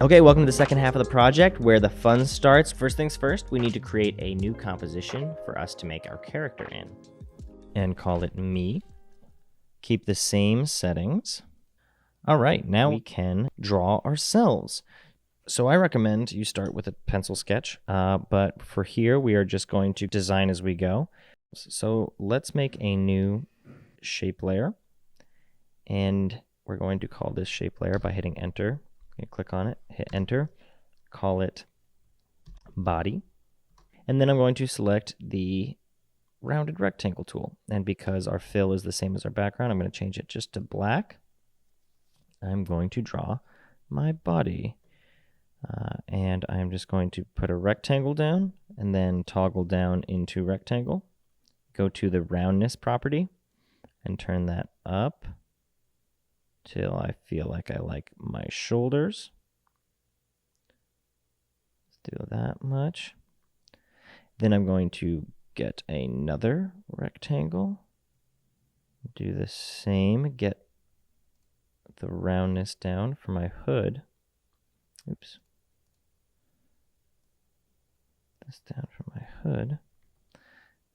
Okay, welcome to the second half of the project where the fun starts. First things first, we need to create a new composition for us to make our character in. And call it me. Keep the same settings. All right, now we can draw ourselves. So I recommend you start with a pencil sketch, but for here we are just going to design as we go. So let's make a new shape layer, and we're going to call this shape layer by hitting enter. Okay, click on it, hit enter, call it body, and then I'm going to select the rounded rectangle tool, and because our fill is the same as our background, I'm going to change it just to black. I'm going to draw my body, and I'm just going to put a rectangle down and then toggle down into rectangle, go to the roundness property and turn that up till I feel like I like my shoulders. Let's do that much. Then I'm going to get another rectangle, do the same, get the roundness down for my hood. Oops. This down for my hood.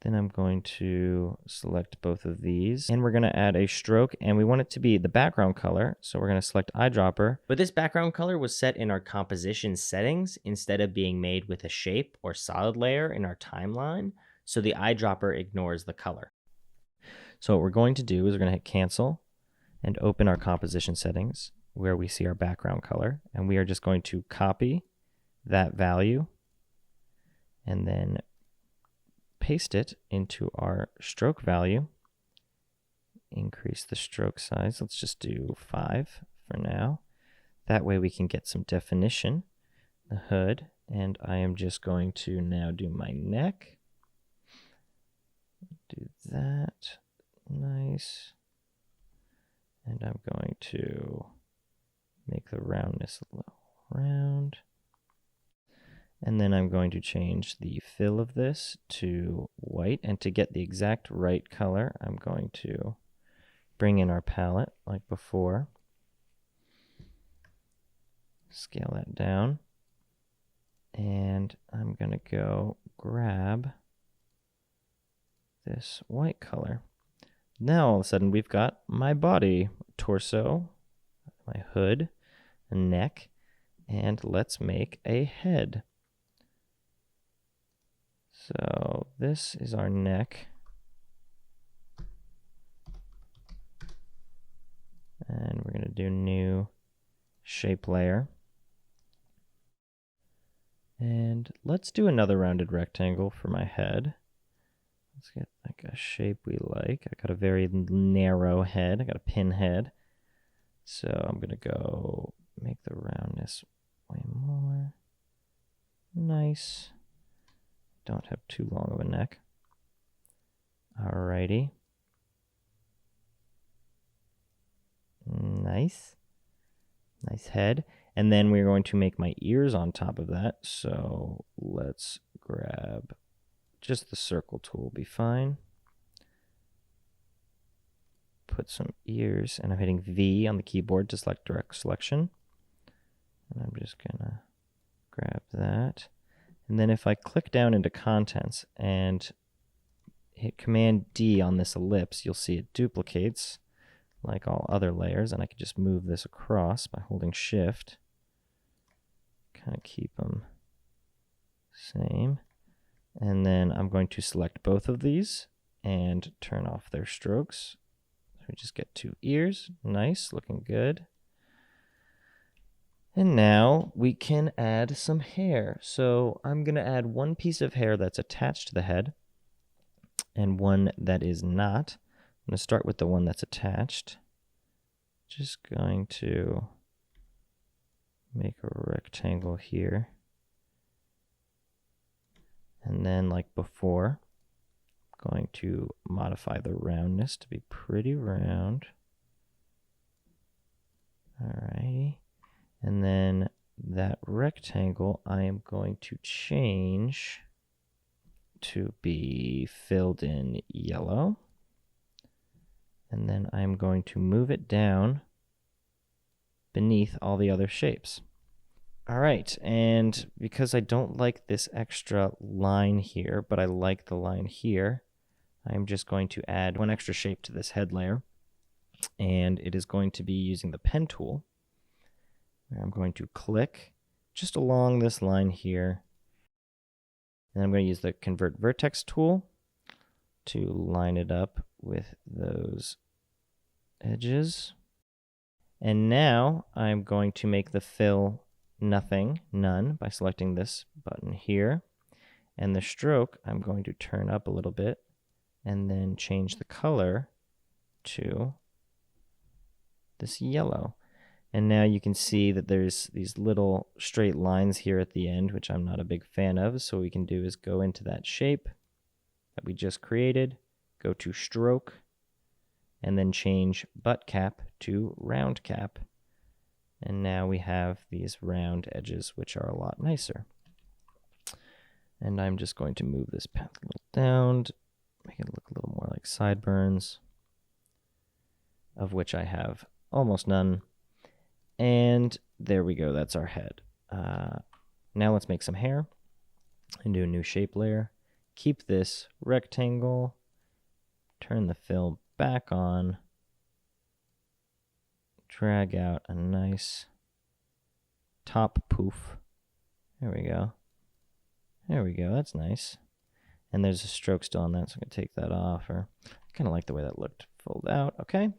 Then I'm going to select both of these, and we're going to add a stroke, and we want it to be the background color, so we're going to select eyedropper. But this background color was set in our composition settings instead of being made with a shape or solid layer in our timeline, so the eyedropper ignores the color. So what we're going to do is we're going to hit cancel and open our composition settings where we see our background color, and we are just going to copy that value and then paste it into our stroke value, increase the stroke size. Let's just do 5 for now. That way we can get some definition. The hood, and I am just going to now do my neck. Do that, nice. And I'm going to make the roundness a little round. And then I'm going to change the fill of this to white. And to get the exact right color, I'm going to bring in our palette like before. Scale that down. And I'm going to go grab this white color. Now all of a sudden we've got my body, torso, my hood, neck, and let's make a head. So this is our neck, and we're going to do new shape layer. And let's do another rounded rectangle for my head. Let's get like a shape we like. I got a very narrow head. I got a pin head. So I'm going to go make the roundness way more. Nice. Don't have too long of a neck. Alrighty. Nice. Nice head. And then we're going to make my ears on top of that. So let's grab just the circle tool will be fine. Put some ears, and I'm hitting V on the keyboard to select direct selection. And I'm just gonna grab that. And then if I click down into contents and hit Command D on this ellipse, you'll see it duplicates like all other layers, and I can just move this across by holding Shift. Kind of keep them same. And then I'm going to select both of these and turn off their strokes. So we just get 2 ears. Nice, looking good. And now we can add some hair. So I'm going to add one piece of hair that's attached to the head and one that is not. I'm going to start with the one that's attached. Just going to make a rectangle here. And then, like before, I'm going to modify the roundness to be pretty round. Alrighty. And then that rectangle I am going to change to be filled in yellow. And then I'm going to move it down beneath all the other shapes. All right, and because I don't like this extra line here, but I like the line here, I'm just going to add one extra shape to this head layer, and it is going to be using the pen tool. I'm going to click just along this line here, and I'm going to use the Convert Vertex tool to line it up with those edges. And now I'm going to make the fill nothing, none, by selecting this button here. And the stroke I'm going to turn up a little bit and then change the color to this yellow. And now you can see that there's these little straight lines here at the end, which I'm not a big fan of. So what we can do is go into that shape that we just created, go to stroke, and then change butt cap to round cap. And now we have these round edges, which are a lot nicer. And I'm just going to move this path a little down, make it look a little more like sideburns, of which I have almost none. And there we go, that's our head. Now let's make some hair and do a new shape layer. Keep this rectangle, turn the fill back on, drag out a nice top poof. There we go. There we go, that's nice. And there's a stroke still on that, so I'm going to take that off. Or I kind of like the way that looked fold out. Okay,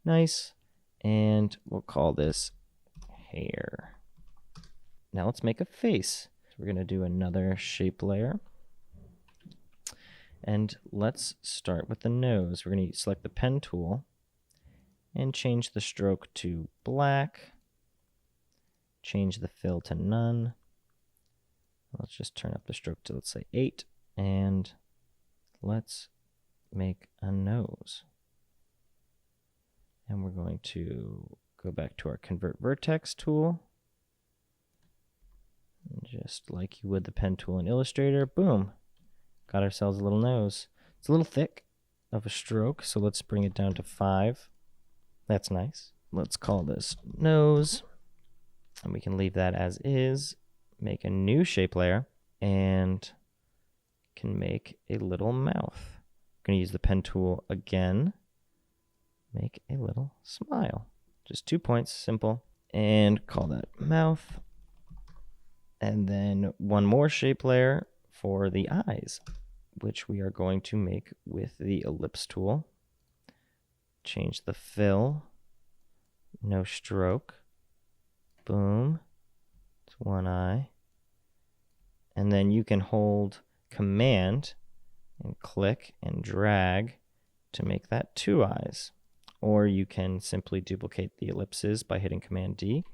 nice. And we'll call this hair. Now let's make a face. So we're going to do another shape layer. And let's start with the nose. We're going to select the pen tool and change the stroke to black. Change the fill to none. Let's just turn up the stroke to, let's say, 8. And let's make a nose. And we're going to go back to our Convert Vertex tool. And just like you would the pen tool in Illustrator, boom, got ourselves a little nose. It's a little thick of a stroke, so let's bring it down to 5. That's nice. Let's call this nose, and we can leave that as is. Make a new shape layer, and can make a little mouth. I'm going to use the pen tool again. Make a little smile. Just 2 points, simple. And call that mouth. And then one more shape layer for the eyes, which we are going to make with the ellipse tool. Change the fill. No stroke. Boom. It's one eye. And then you can hold Command and click and drag to make that 2 eyes. Or you can simply duplicate the ellipses by hitting Command D,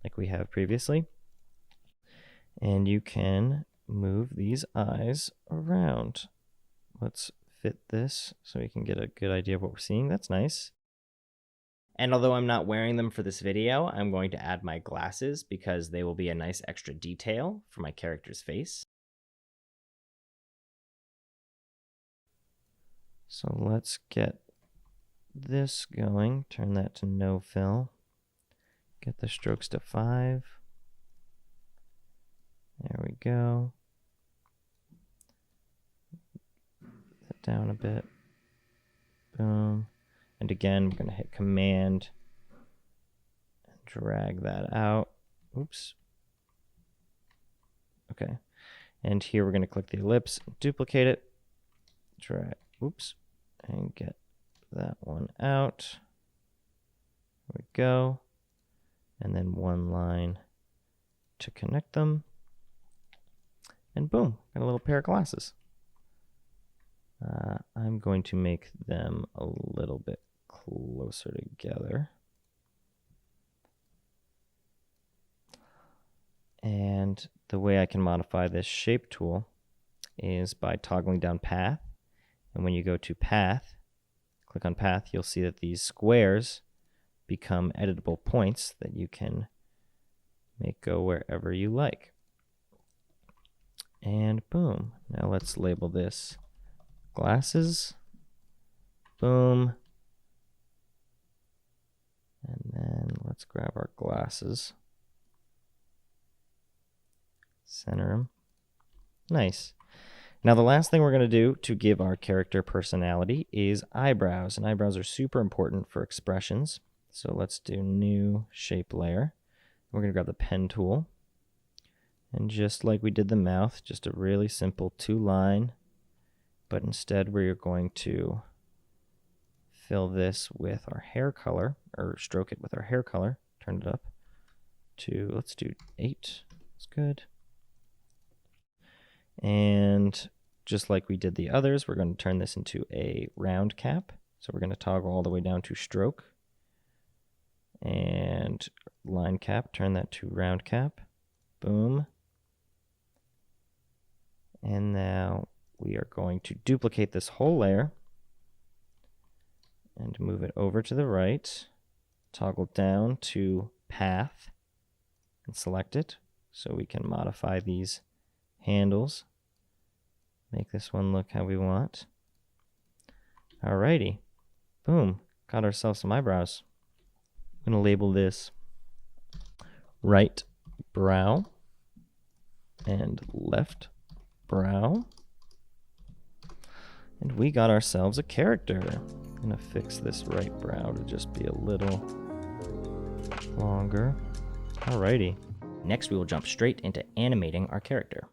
like we have previously. And you can move these eyes around. Let's fit this so we can get a good idea of what we're seeing. That's nice. And although I'm not wearing them for this video, I'm going to add my glasses because they will be a nice extra detail for my character's face. So let's get this going, turn that to no fill, get the strokes to 5. There we go. That down a bit. Boom. And again, we're going to hit Command and drag that out. Oops. Okay. And here we're going to click the ellipse, duplicate it, drag, oops, and get that one out. There we go. And then one line to connect them. And boom, got a little pair of glasses. I'm going to make them a little bit closer together. And the way I can modify this shape tool is by toggling down path. And when you go to path, click on path, you'll see that these squares become editable points that you can make go wherever you like. And boom. Now let's label this glasses. Boom. And then let's Let's grab our glasses. Center them. Nice. Now the last thing we're going to do to give our character personality is eyebrows. And eyebrows are super important for expressions. So let's do new shape layer. We're going to grab the pen tool. And just like we did the mouth, just a really simple 2-line. But instead we're going to fill this with our hair color, or stroke it with our hair color. Turn it up to, let's do 8. That's good. And just like we did the others, we're going to turn this into a round cap. So we're going to toggle all the way down to stroke. And line cap, turn that to round cap. Boom. And now we are going to duplicate this whole layer and move it over to the right. Toggle down to path and select it so we can modify these handles. Make this one look how we want. Alrighty. Boom. Got ourselves some eyebrows. I'm going to label this right brow and left brow. And we got ourselves a character. I'm going to fix this right brow to just be a little longer. Alrighty. Next, we will jump straight into animating our character.